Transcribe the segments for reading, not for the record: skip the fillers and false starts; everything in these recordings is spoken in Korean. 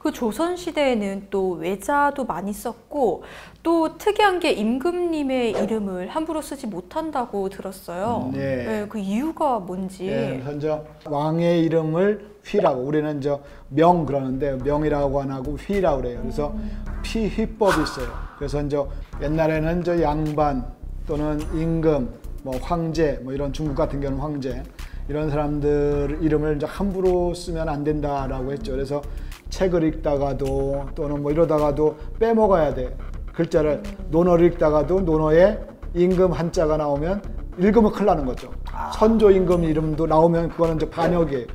그 조선시대에는 또 외자도 많이 썼고 또 특이한 게 임금님의 이름을 함부로 쓰지 못한다고 들었어요. 네. 네, 그 이유가 뭔지. 네, 현재 왕의 이름을 휘라고, 우리는 명 그러는데 명이라고 안 하고 휘라고 그래요. 그래서 피휘법이 있어요. 그래서 이제 옛날에는 양반 또는 임금, 뭐 황제, 뭐 이런 중국 같은 경우는 황제, 이런 사람들 이름을 이제 함부로 쓰면 안 된다라고 했죠. 그래서 책을 읽다가도 또는 뭐 이러다가도 빼먹어야 돼. 글자를 논어를 읽다가도 논어에 임금 한자가 나오면 읽으면 큰일 나는 거죠. 선조 임금 이름도 나오면 그거는 이제 반역이에요.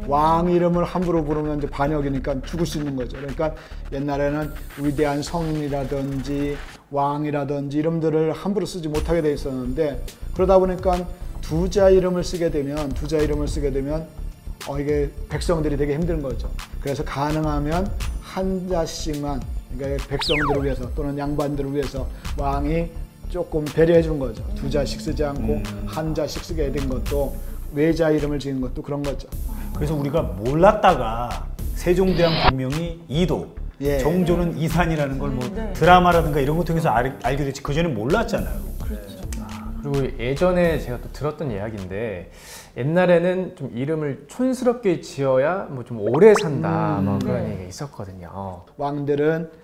왕 이름을 함부로 부르면 이제 반역이니까 죽을 수 있는 거죠. 그러니까 옛날에는 위대한 성이라든지 왕이라든지 이름들을 함부로 쓰지 못하게 돼 있었는데, 그러다 보니까 두자 이름을 쓰게 되면 이게 백성들이 되게 힘든 거죠. 그래서 가능하면 한자씩만, 그러니까 백성들을 위해서 또는 양반들을 위해서 왕이 조금 배려해 준 거죠. 두자씩 쓰지 않고 한자씩 쓰게 된 것도, 외자 이름을 지은 것도 그런 거죠. 그래서 우리가 몰랐다가 세종대왕 본명이 이도, 예. 정조는 이산이라는 걸 뭐 드라마라든가 이런 거 통해서 알게 됐지, 그전엔 몰랐잖아요. 그리고 예전에 제가 또 들었던 이야기인데, 옛날에는 좀 이름을 촌스럽게 지어야 뭐 좀 오래 산다, 뭐 그런 얘기가 있었거든요. 왕들은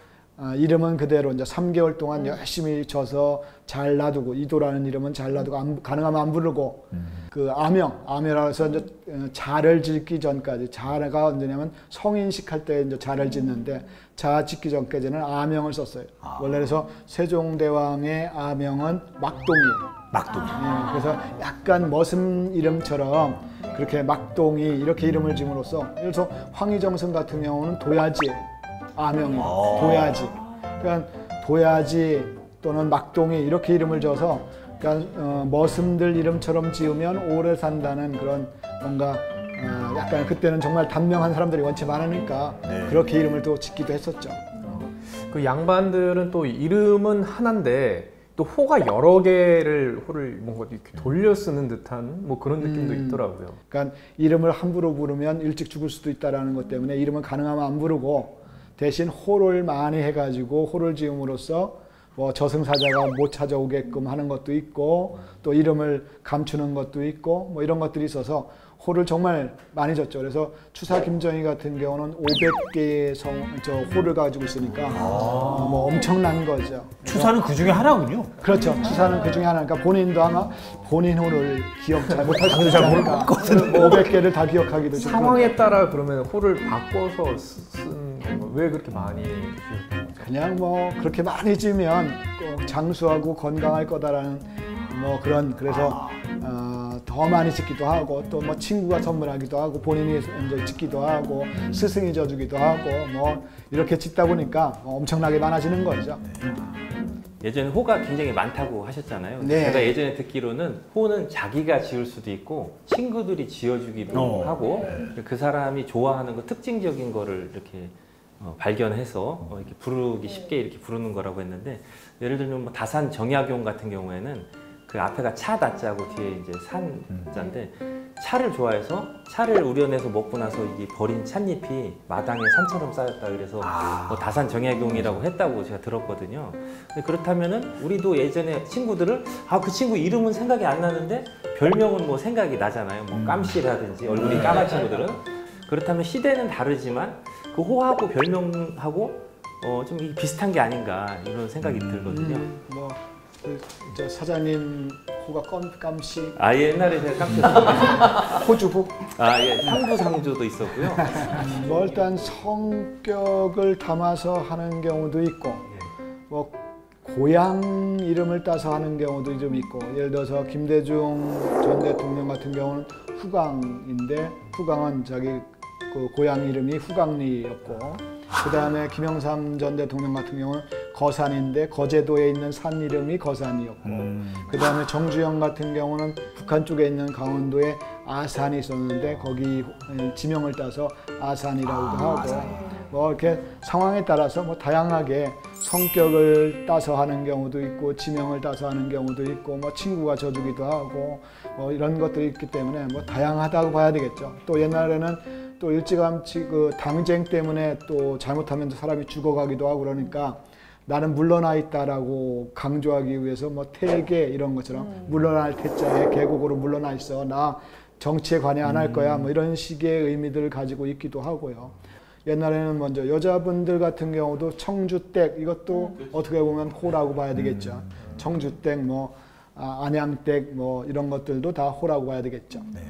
이름은 그대로 이제 3개월 동안 열심히 져서 잘 놔두고, 이도라는 이름은 잘 놔두고, 가능하면 안 부르고, 그 아명이라고 해서 이제 자를 짓기 전까지, 자가 언제냐면 성인식 할 때 이제 자를 짓는데, 자 짓기 전까지는 아명을 썼어요. 원래 그래서 세종대왕의 아명은 막동이에요. 막동이. 그래서 약간 머슴 이름처럼 그렇게 막동이 이렇게 이름을 지음으로써, 그래서 황희정성 같은 경우는 도야지예요. 아명이 도야지. 그러니까 도야지 또는 막동이 이렇게 이름을 줘서, 그러니까 머슴들 이름처럼 지으면 오래 산다는 그런 뭔가 약간 그때는 정말 단명한 사람들이 원체 많으니까 그렇게 이름을 또 짓기도 했었죠. 그 양반들은 또 이름은 하나인데 또 호가 여러 개를 호를 뭔가 이렇게 돌려 쓰는 듯한 뭐 그런 느낌도 있더라고요. 그러니까 이름을 함부로 부르면 일찍 죽을 수도 있다라는 것 때문에 이름은 가능하면 안 부르고, 대신 호를 많이 해가지고 호를 지음으로써 뭐 저승사자가 못 찾아오게끔 하는 것도 있고, 또 이름을 감추는 것도 있고, 뭐 이런 것들이 있어서 호를 정말 많이 줬죠. 그래서 추사 김정희 같은 경우는 500개의 호를 가지고 있으니까 뭐 엄청난 거죠. 추사는 그 중에 하나군요. 그렇죠. 추사는 그 중에 하나니까 본인도 아마 본인 호를 기억 잘 못할 수도 잘 있으니까 500개를 다 기억하기도 좀 상황에 따라 그러면 호를 바꿔서 쓴 건가? 왜 그렇게 많이 지었던 거죠? 그냥 뭐 그렇게 많이 지으면 꼭 장수하고 건강할 거다라는 뭐 그런, 그래서 더 많이 짓기도 하고, 또 뭐 친구가 선물하기도 하고, 본인이 이제 짓기도 하고, 스승이 져주기도 하고, 뭐 이렇게 짓다 보니까 엄청나게 많아지는 거죠. 예전에 호가 굉장히 많다고 하셨잖아요. 네. 제가 예전에 듣기로는 호는 자기가 지을 수도 있고 친구들이 지어주기도 하고, 그 사람이 좋아하는 거, 특징적인 거를 이렇게 발견해서 이렇게 부르기 쉽게 이렇게 부르는 거라고 했는데, 예를 들면 뭐 다산 정약용 같은 경우에는 그 앞에가 차 다자고 뒤에 이제 산 자인데, 차를 좋아해서 차를 우려내서 먹고 나서 이게 버린 찻잎이 마당에 산처럼 쌓였다 그래서 뭐 다산 정약용이라고 했다고 제가 들었거든요. 근데 그렇다면은 우리도 예전에 친구들을 그 친구 이름은 생각이 안 나는데 별명은 뭐 생각이 나잖아요. 뭐 깜씨라든지 얼굴이 까만 친구들은. 그렇다면 시대는 다르지만 그 호하고 별명하고 좀 비슷한 게 아닌가 이런 생각이 들거든요. 뭐 저 사장님 호가 깜씨. 옛날에 제가 깜짝 호주부. 예, 상부상조도 있었고요. 뭐 일단 성격을 담아서 하는 경우도 있고, 뭐 고향 이름을 따서 하는 경우도 좀 있고, 예를 들어서 김대중 전 대통령 같은 경우는 후광인데, 후광은 자기 그 고향 이름이 후광리였고, 그 다음에 김영삼 전 대통령 같은 경우는 거산인데 거제도에 있는 산 이름이 거산이었고, 그 다음에 정주영 같은 경우는 북한 쪽에 있는 강원도에 아산이 있었는데 거기 지명을 따서 아산이라고도 하고, 뭐 이렇게 상황에 따라서 뭐 다양하게 성격을 따서 하는 경우도 있고, 지명을 따서 하는 경우도 있고, 뭐 친구가 져주기도 하고, 뭐 이런 것들이 있기 때문에 뭐 다양하다고 봐야 되겠죠. 또 옛날에는 또 일찌감치 그 당쟁 때문에 또 잘못하면 사람이 죽어가기도 하고 그러니까 나는 물러나 있다라고 강조하기 위해서 뭐 태계 이런 것처럼 물러날 태자에 계곡으로 물러나 있어. 나 정치에 관여 안 할 거야. 뭐 이런 식의 의미들을 가지고 있기도 하고요. 옛날에는 먼저 여자분들 같은 경우도 청주댁 이것도 어떻게 보면 호라고 봐야 되겠죠. 청주댁 뭐 안양댁 뭐 이런 것들도 다 호라고 봐야 되겠죠. 네.